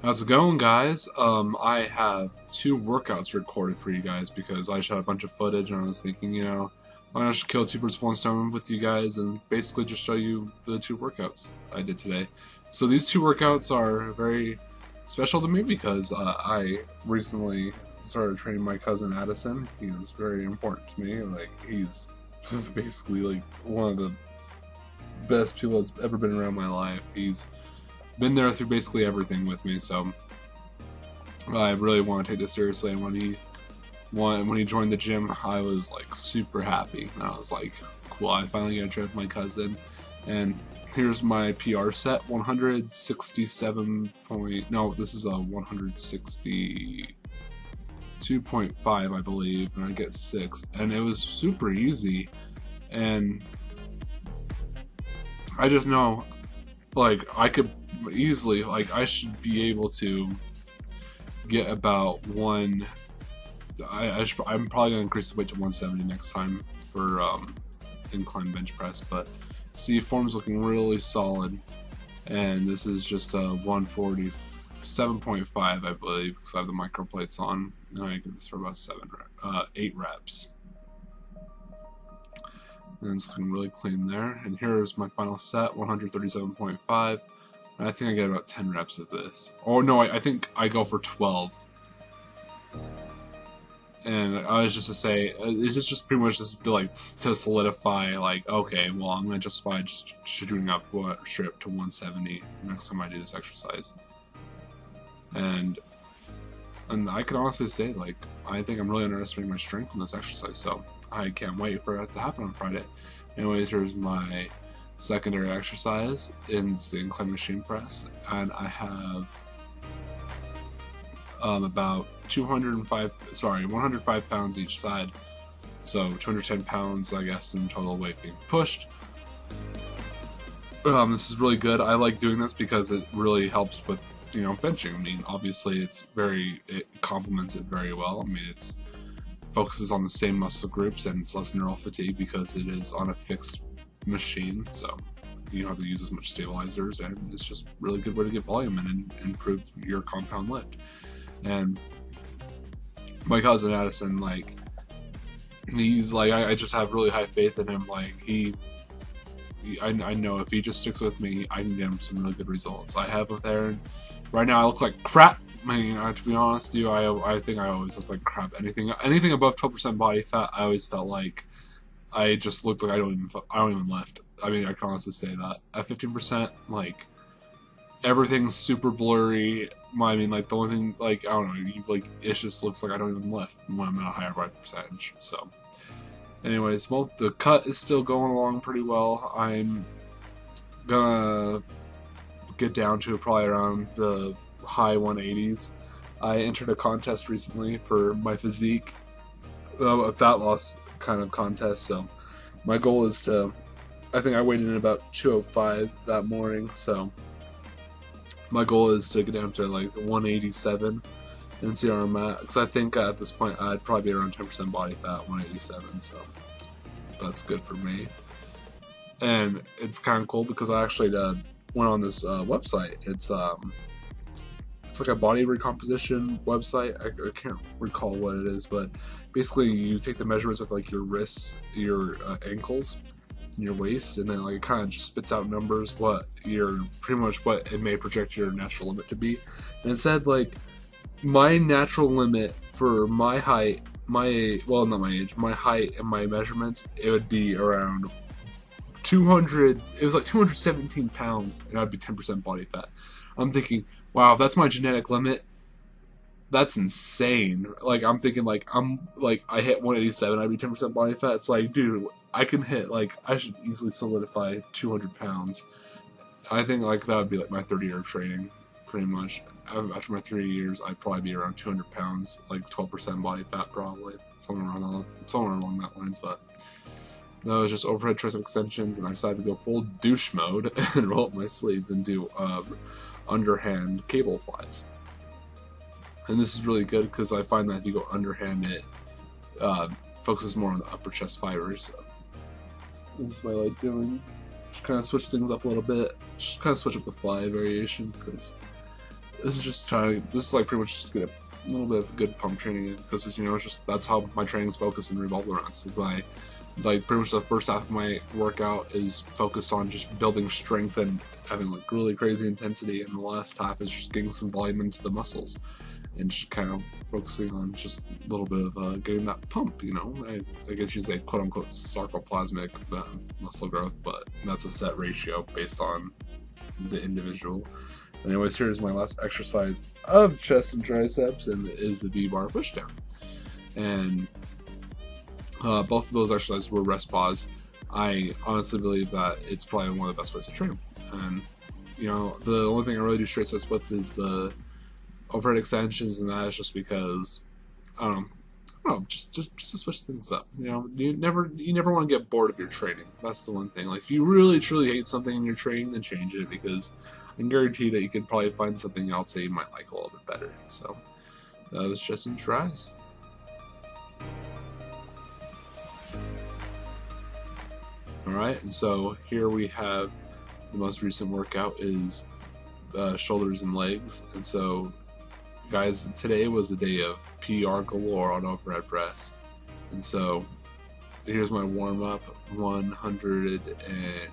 How's it going, guys? I have two workouts recorded for you guys because I shot a bunch of footage and I was thinking, why not just kill two birds with one stone with you guys and basically just show you the two workouts I did today. So these two workouts are very special to me because I recently started training my cousin Addison. He is very important to me. Like, he's basically like one of the best people that's ever been around my life. He's been there through basically everything with me, so I really want to take this seriously. And when he joined the gym, I was like super happy. And I was like, cool, I finally got to train with my cousin. And here's my PR set: 167 point. No, this is a 162.5, I believe, and I get 6. And it was super easy. And I just know, like, I could easily, like, I should be able to get about one. I'm probably gonna increase the weight to 170 next time for incline bench press. But see, form's looking really solid, and this is just a 147.5, I believe, because I have the micro plates on, and I get this for about 8 reps. And it's looking really clean there. And here's my final set, 137.5. And I think I get about 10 reps of this. Or no, I think I go for 12. And I was just to say, it's just pretty much just like to solidify, like, okay, well, I'm gonna justify just shooting up straight up to 170 next time I do this exercise. And I can honestly say, like, I think I'm really underestimating my strength in this exercise, so I can't wait for that to happen on Friday. Anyways, here's my secondary exercise in the incline machine press, and I have about 105 pounds each side, so 210 pounds, I guess, in total weight being pushed. This is really good. I like doing this because it really helps with benching. I mean, obviously it complements it very well. I mean, it's focuses on the same muscle groups and it's less neural fatigue because it is on a fixed machine, so you don't have to use as much stabilizers, and it's just a really good way to get volume and improve your compound lift. And my cousin Addison, like, he's like, I just have really high faith in him. Like, I know if he just sticks with me, I can get him some really good results. I have with Aaron. Right now I look like crap. I mean, to be honest with you, I think I always look like crap. Anything above 12% body fat, I always felt like I just looked like I don't even lift. I mean, I can honestly say that. At 15%, like, everything's super blurry. I mean, like, the only thing, like, I don't know, it just looks like I don't even lift when I'm at a higher body percentage. So, anyways, well, the cut is still going along pretty well. I'm gonna get down to probably around the high 180s. I entered a contest recently for my physique, a fat loss kind of contest, so my goal is to, I think I weighed in about 205 that morning, so my goal is to get down to like 187 and see where I'm at, because I think at this point I'd probably be around 10% body fat, 187, so that's good for me. And it's kind of cool because I actually went on this website. It's like a body recomposition website. I can't recall what it is, but basically you take the measurements of like your wrists, your ankles, and your waist, and then like it kind of just spits out numbers what it may project your natural limit to be. And it said like my natural limit for my height, not my age, my height and my measurements, it would be around 200. It was like 217 pounds, and I'd be 10% body fat. I'm thinking, wow, that's my genetic limit. That's insane. Like, I'm thinking, like, I hit 187, I'd be 10% body fat. It's like, dude, I can hit, like, I should easily solidify 200 pounds. I think, like, that would be, like, my third year of training, pretty much. After my 3 years, I'd probably be around 200 pounds, like, 12% body fat, probably. Somewhere along that lines, but that was just overhead tricep extensions, and I decided to go full douche mode and roll up my sleeves and do underhand cable flies. And this is really good because I find that if you go underhand, it focuses more on the upper chest fibers. So this is what I like doing. Just kind of switch things up a little bit. Just kind of switch up the fly variation because This is just this is like pretty much just get a little bit of good pump training in, because it's just that's how my training's focused and revolved around. So like pretty much the first half of my workout is focused on just building strength and having like really crazy intensity, and the last half is just getting some volume into the muscles and just kind of focusing on just a little bit of getting that pump. I guess you say quote unquote sarcoplasmic muscle growth, but that's a set ratio based on the individual. Anyways, here's my last exercise of chest and triceps, and it is the V-bar pushdown. And both of those exercises were rest pause. I honestly believe that it's probably one of the best ways to train. And the only thing I really do straight sets with is the overhead extensions, and that is just because I don't know, just to switch things up. You never want to get bored of your training. That's the one thing. Like, if you really truly hate something in your training, then change it, because I can guarantee that you could probably find something else that you might like a little bit better. So that was chest and tries. Alright, and so here we have the most recent workout is shoulders and legs. And so, guys, today was the day of PR galore on overhead press. And so here's my warm-up, 100 and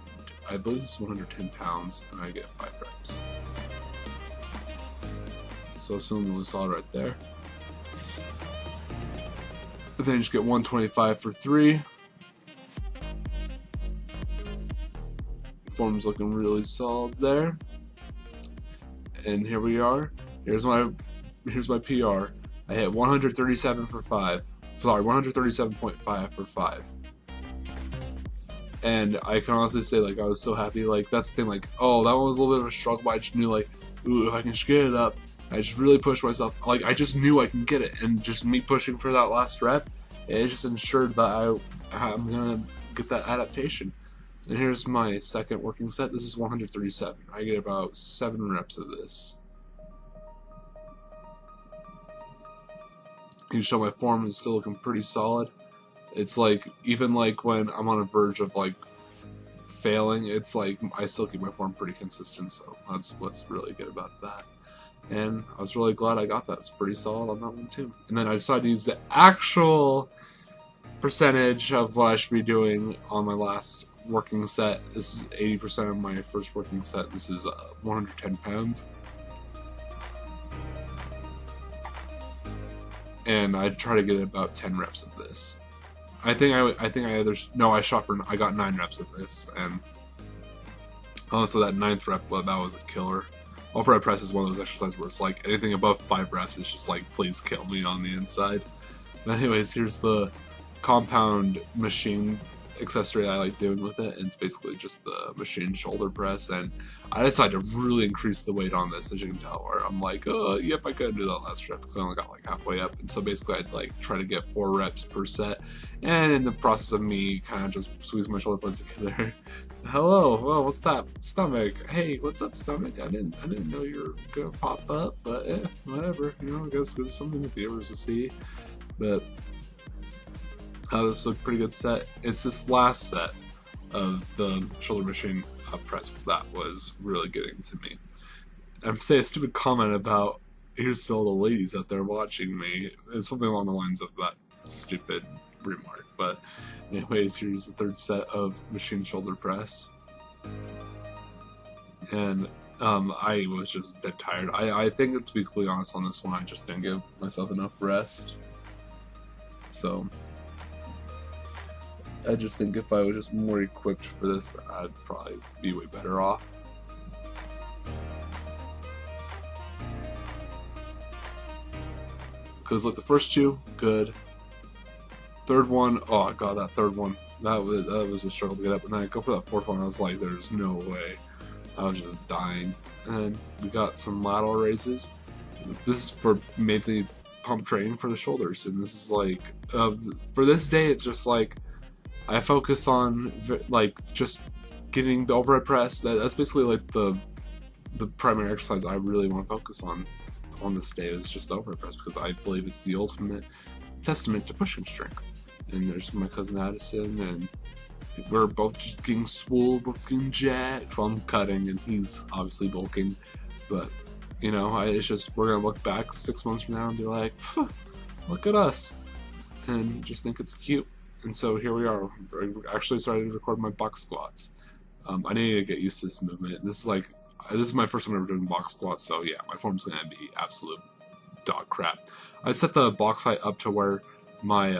I believe this is 110 pounds, and I get 5 reps. So it's feeling really solid right there. And then you just get 125 for 3. Form's looking really solid there. And here we are. Here's my PR. I hit 137 for 5. Sorry, 137.5 for 5. And I can honestly say, like, I was so happy. Like, that's the thing, like, oh, that one was a little bit of a struggle, but I just knew, like, ooh, if I can just get it up, I just really pushed myself. Like, I just knew I can get it, and just me pushing for that last rep, it just ensured that I'm gonna get that adaptation. And here's my second working set. This is 137. I get about 7 reps of this. You can show my form is still looking pretty solid. It's like, even like when I'm on a verge of like failing, it's like I still keep my form pretty consistent, so that's what's really good about that. And I was really glad I got that. It's pretty solid on that one too. And then I decided to use the actual percentage of what I should be doing on my last working set. This is 80% of my first working set. This is 110 pounds. And I try to get about 10 reps of this. I got 9 reps of this, and honestly, that 9th rep, well, that was a killer. Overhead press is one of those exercises where it's like anything above 5 reps is just like, please kill me on the inside. But anyways, here's the compound machine accessory I like doing with it, and it's basically just the machine shoulder press. And I decided to really increase the weight on this, as you can tell, where I'm like, oh, yep, I couldn't do that last rep because I only got like halfway up. And so basically I'd like try to get 4 reps per set, and in the process of me kind of just squeezing my shoulder blades together. Hello, well, what's that? Stomach. Hey, what's up, stomach? I didn't know you were gonna pop up, but whatever, I guess it's something for viewers to see. But this is a pretty good set. It's this last set of the shoulder machine press that was really getting to me. I'm saying a stupid comment about, here's to all the ladies out there watching me. It's something along the lines of that stupid remark. But anyways, here's the 3rd set of machine shoulder press. And I was just dead tired. I think, to be completely honest on this one, I just didn't give myself enough rest. So I just think if I was just more equipped for this, then I'd probably be way better off. Because like the first 2, good. 3rd one, oh god, that 3rd one, that was a struggle to get up. And then I go for that 4th one, I was like, there's no way. I was just dying. And then we got some lateral raises. This is for mainly pump training for the shoulders, and this is like for this day, it's just like I focus on like just getting the overhead press. That's basically like the primary exercise I really want to focus on this day, is just the overhead press, because I believe it's the ultimate testament to pushing strength. And there's my cousin Addison, and we're both just getting swole, both getting jacked while I'm cutting, and he's obviously bulking. But You know, it's just we're gonna look back 6 months from now and be like, look at us, and just think it's cute. And so here we are. I actually started to record my box squats. I need to get used to this movement. This is my first time ever doing box squats, so yeah, my form's gonna be absolute dog crap. I set the box height up to where my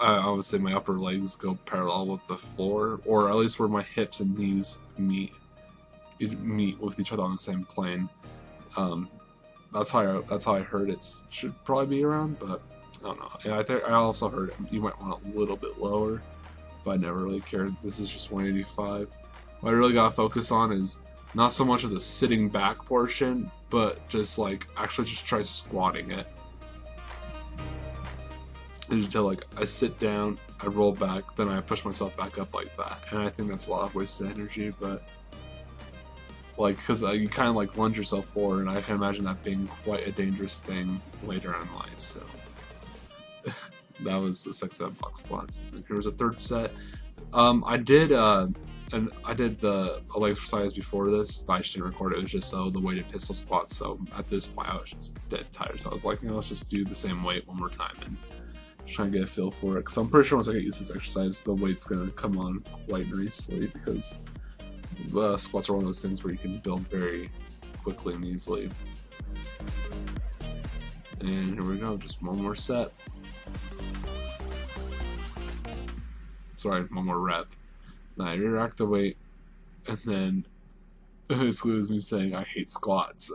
I would say my upper legs go parallel with the floor, or at least where my hips and knees meet with each other on the same plane. That's how I heard it should probably be around, but I don't know. Yeah, I also heard you might want it a little bit lower, but I never really cared. This is just 185. What I really gotta focus on is not so much of the sitting back portion, but just like actually just try squatting it. Until like I sit down, I roll back, then I push myself back up like that, and I think that's a lot of wasted energy. But like, because you kind of like lunge yourself forward, and I can imagine that being quite a dangerous thing later in life. So that was the 6 set box squats. And here was a third set. I did the leg exercise before this, but I just didn't record it. It was just the weighted pistol squats. So at this point, I was just dead tired. So I was like, let's just do the same weight one more time and just try and get a feel for it. Because I'm pretty sure once I get used to this exercise, the weight's gonna come on quite nicely. Because squats are one of those things where you can build very quickly and easily. And here we go, just one more set. Sorry, one more rep. Now I retract the weight, and then it excludes me saying I hate squats.